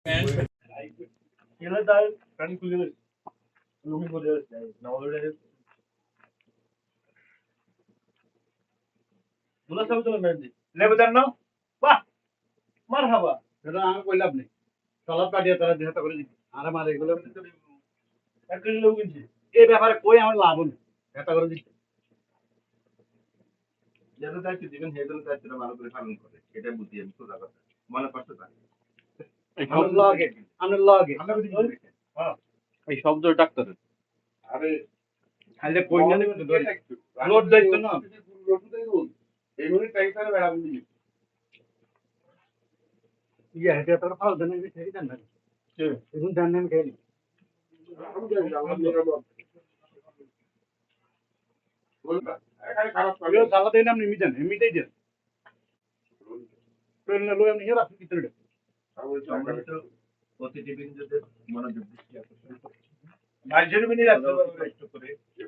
Killer dal kan kulir. Lumi kulir. Nowadays, dula sab to mendi. Lebu dan no? Wah, marhaba. এটা আমি কইলাম নেই তলাপ কাটিয়ে তারা দেহাতা করে দিচ্ছি আরে মারে এগুলো এক কেজি লোক কিনছি। এই ব্যাপারে কই আমার লাভ নেই দেহাতা করে দিচ্ছি যেটা দায়িত্ব দিবেন সেগুলো দায়িত্বটা ভালো করে পালন করে এটা বুঝি আমি সোজা কথা মনে কষ্ট থাকে আমার লাগে আমার লাগে হ্যাঁ। এই শব্দ ডাক্তারের আরে খাইলে কই না নেবে লোড দায়িত্ব না এইগুলো টাইম বেড়া বুঝি ইয়ে হেঁটে তারা ফাল দেন আমি ঠিক জান না এখন জান না আমি খাইলি জ্বালা দেয় না আপনি মিটান এমনিতেই দেন ট্রেনে লই আপনি হেরা ভিতরে সম্মানিত অতিথিবৃন্দদের মনোযোগ দৃষ্টি আকর্ষণ করে মানুষের মিনি রাখতে কষ্ট করে